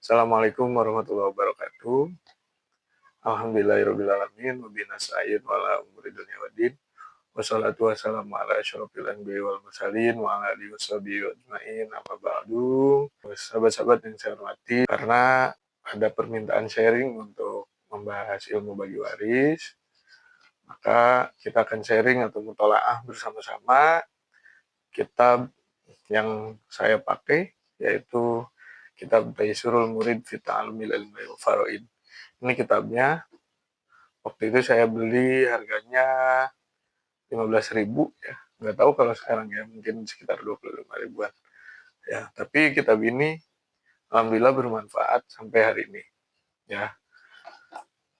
Assalamualaikum warahmatullahi wabarakatuh. Alhamdulillahirabbil alamin wa bihi nasta'in wa ala umuri dunya waddin. Wassalatu wassalamu ala asyrofil anbiya'i wal mursalin wa ala alihi washabihi ajmain. Amma ba'du. Sahabat-sahabat yang saya hormati, karena ada permintaan sharing untuk membahas ilmu bagi waris, maka kita akan sharing atau mutolaah bersama-sama kitab yang saya pakai, yaitu kitab Taisirul Murid fi Ta'allumil Ilmi wal Faraid. Ini kitabnya, waktu itu saya beli harganya 15.000 ya. Nggak tahu kalau sekarang ya, mungkin sekitar 25 ribuan. Ya, tapi kitab ini alhamdulillah bermanfaat sampai hari ini. Ya.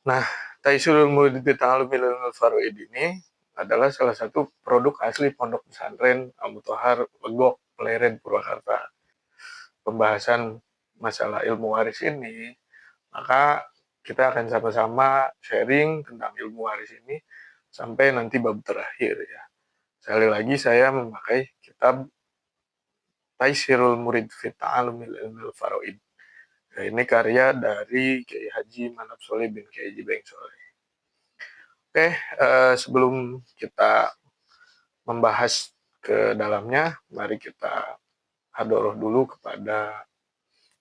Nah, Taisirul Murid fi Ta'allumil Ilmi wal Faraid ini adalah salah satu produk asli Pondok Pesantren Al-Mutahhar Legok, Pleret, Purwakarta. Pembahasan masalah ilmu waris ini, maka kita akan sama-sama sharing tentang ilmu waris ini sampai nanti bab terakhir ya. Sekali lagi saya memakai kitab Taisirul Murid fi Ta'allumil Ilmi wal Faraid. Nah, ini karya dari Kiai Haji Manap Soleh bin Kiai Haji Beng Soleh. Oke, sebelum kita membahas ke dalamnya, mari kita hadoroh dulu kepada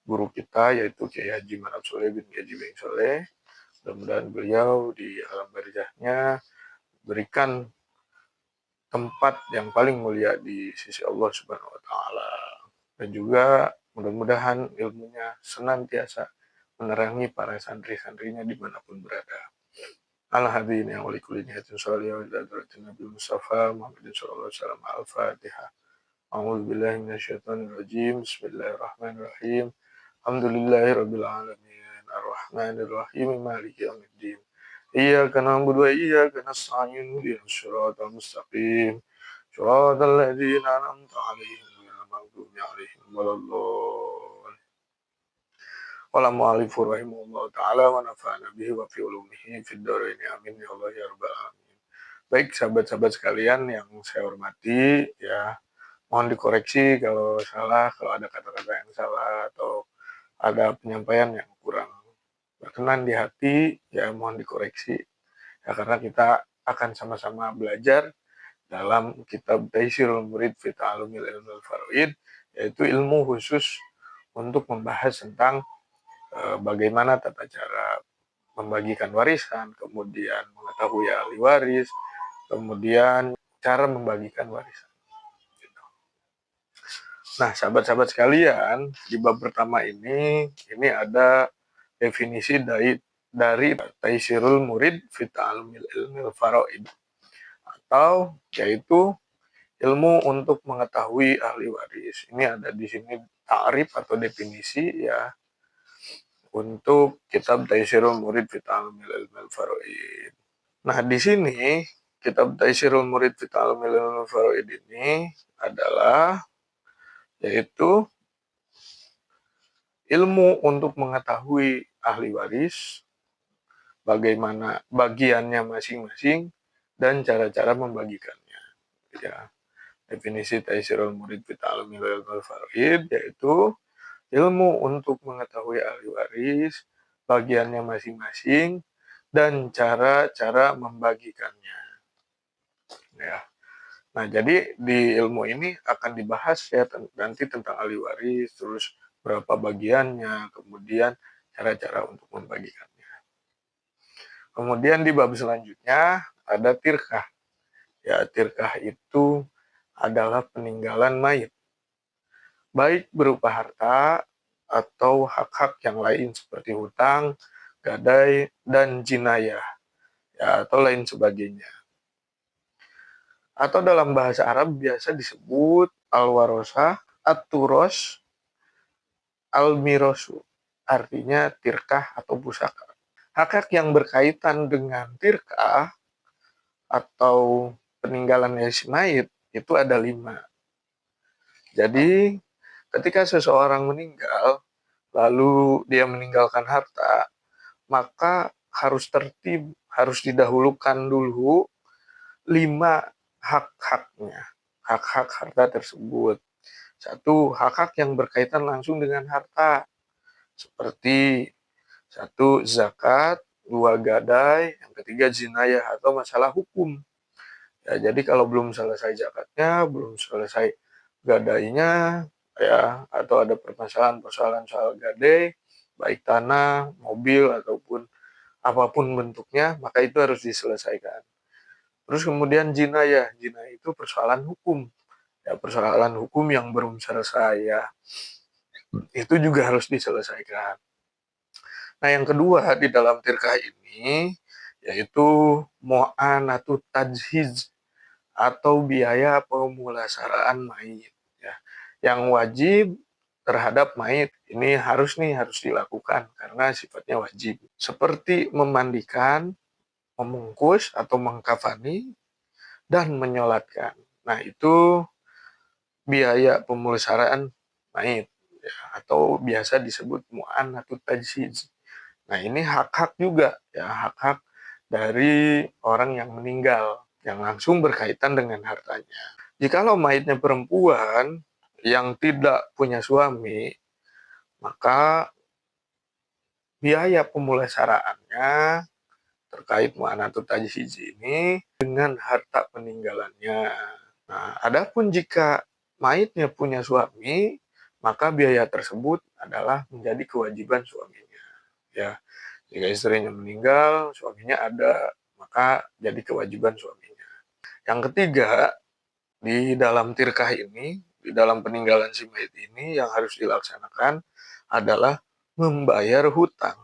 guru kita, yaitu Kiai Haji Manap Soleh bin Kiai Haji Beng Soleh. Mudah-mudahan beliau di alam barzahnya berikan tempat yang paling mulia di sisi Allah Subhanahu wa taala, dan juga mudah-mudahan ilmunya senantiasa menerangi para santri-santrinya dimanapun berada. Al-hadirin yang wali kulli niyatin sholihah wa hadratin Nabi Mustafa Muhammadin sallallahu alaihi wasallam. Al-Fatihah. A'udzu billahi minasyaitonir rajim. Bismillahirrahmanirrahim. Alhamdulillahirabbil alamin. Arrahmanir rahim. Maliki yaumiddin. Iyyaka na'budu wa iyyaka nasta'in. Ihdinas siratal mustaqim. Shiratal ladzina an'amta 'alaihim ghairil maghdubi 'alaihim waladdallin. Qala mu'allifur rahimahullahu ta'ala wa nafa'ana bihi wa fi ulumihi fid dharain amin ya Allah ya rabbal alamin. Baik sahabat-sahabat sekalian yang saya hormati ya, mohon dikoreksi kalau salah, kalau ada kata-kata yang salah atau ada penyampaian yang kurang berkenan di hati, ya mohon dikoreksi. Ya, karena kita akan sama-sama belajar dalam kitab Taisirul Murid fi Ta'allumil Ilmi wal Faraid, yaitu ilmu khusus untuk membahas tentang bagaimana tata cara membagikan warisan, kemudian mengetahui ahli waris, kemudian cara membagikan warisan. Nah, sahabat-sahabat sekalian, di bab pertama ini ada definisi dari Taisirul Murid fi Ta'allumil Ilmi wal Faraid, atau yaitu ilmu untuk mengetahui ahli waris. Ini ada di sini ta'rif atau definisi ya untuk kitab Taisirul Murid fi Ta'allumil Ilmi wal Faraid. Nah, di sini kitab Taisirul Murid fi Ta'allumil Ilmi wal Faraid ini adalah yaitu ilmu untuk mengetahui ahli waris, bagaimana bagiannya masing-masing, dan cara-cara membagikannya. Ya, definisi Taisirul Murid fi Ta'allumil Ilmi wal Faraid yaitu ilmu untuk mengetahui ahli waris, bagiannya masing-masing, dan cara-cara membagikannya. Ya. Nah, jadi di ilmu ini akan dibahas ya nanti tentang ahli waris, terus berapa bagiannya, kemudian cara-cara untuk membagikannya. Kemudian di bab selanjutnya ada tirkah. Ya, tirkah itu adalah peninggalan mayit, baik berupa harta atau hak-hak yang lain seperti hutang, gadai, dan jinayah, ya, atau lain sebagainya. Atau dalam bahasa Arab biasa disebut al-warosah, at-turos, al-mirosu, artinya tirkah atau pusaka. Hak-hak yang berkaitan dengan tirkah atau peninggalan si mayit itu ada 5. Jadi ketika seseorang meninggal, lalu dia meninggalkan harta, maka harus tertib, harus didahulukan dulu 5 hak-haknya, hak-hak harta tersebut. 1, hak-hak yang berkaitan langsung dengan harta, seperti satu zakat, dua gadai, yang ketiga jinayah atau masalah hukum. Ya, jadi kalau belum selesai zakatnya, belum selesai gadainya, ya, atau ada permasalahan-persoalan soal gadai, baik tanah, mobil, ataupun apapun bentuknya, maka itu harus diselesaikan. Terus kemudian jinayah, jinayah itu persoalan hukum, ya, persoalan hukum yang belum selesai, ya, itu juga harus diselesaikan. Nah, yang kedua di dalam tirkah ini yaitu mu'anatut tajhiz atau biaya pemulasaraan mayit, ya. Yang wajib terhadap mayit ini harus dilakukan karena sifatnya wajib. Seperti memandikan, membungkus atau mengkafani dan menyolatkan. Nah, itu biaya pemulasaraan mayit, ya, atau biasa disebut mu'anatut tajhiz. Nah, ini hak-hak juga, ya, hak-hak dari orang yang meninggal yang langsung berkaitan dengan hartanya. Jikalau mayitnya perempuan yang tidak punya suami, maka biaya pemulasaraannya terkait mu'anatut tajhiz ini dengan harta peninggalannya. Nah, adapun jika mayitnya punya suami, maka biaya tersebut adalah menjadi kewajiban suaminya. Ya, jika istrinya meninggal, suaminya ada, maka jadi kewajiban suaminya. Yang ketiga, di dalam tirkah ini, di dalam peninggalan si mayit ini yang harus dilaksanakan adalah membayar hutang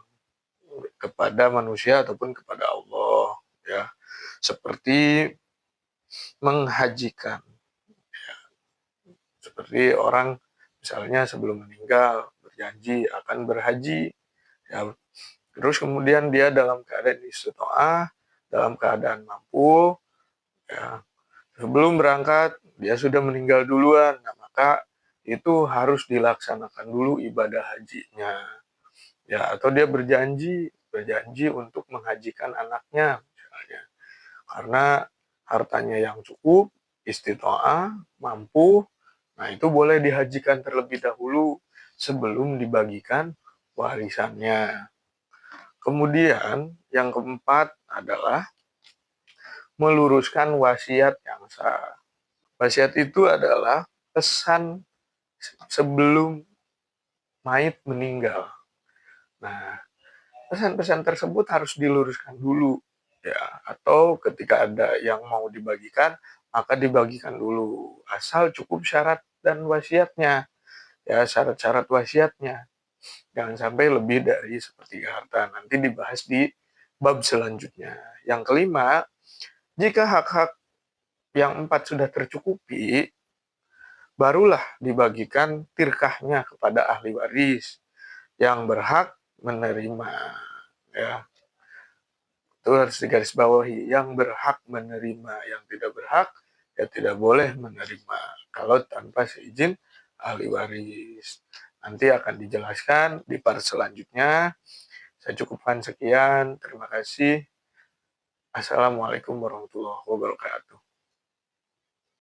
kepada manusia ataupun kepada Allah, ya. Seperti menghajikan. Seperti orang misalnya sebelum meninggal berjanji akan berhaji, ya. Terus kemudian dia dalam keadaan istitoah, dalam keadaan mampu, ya. Sebelum berangkat dia sudah meninggal duluan, nah maka itu harus dilaksanakan dulu ibadah hajinya, ya. Atau dia berjanji untuk menghajikan anaknya misalnya, karena hartanya yang cukup, istitoah, mampu. Nah, itu boleh dihajikan terlebih dahulu sebelum dibagikan warisannya. Kemudian, yang keempat adalah meluruskan wasiat yang sah. Wasiat itu adalah pesan sebelum mayit meninggal. Nah, pesan-pesan tersebut harus diluruskan dulu, ya, atau ketika ada yang mau dibagikan, maka dibagikan dulu, asal cukup syarat dan wasiatnya, ya, syarat-syarat wasiatnya. Jangan sampai lebih dari sepertiga harta. Nanti dibahas di bab selanjutnya. Yang kelima, jika hak-hak yang empat sudah tercukupi, barulah dibagikan tirkahnya kepada ahli waris yang berhak menerima, ya. Itu harus digarisbawahi, yang berhak menerima, yang tidak berhak ya tidak boleh menerima kalau tanpa seizin ahli waris. Nanti akan dijelaskan di part selanjutnya. Saya cukupkan sekian. Terima kasih. Assalamualaikum warahmatullahi wabarakatuh.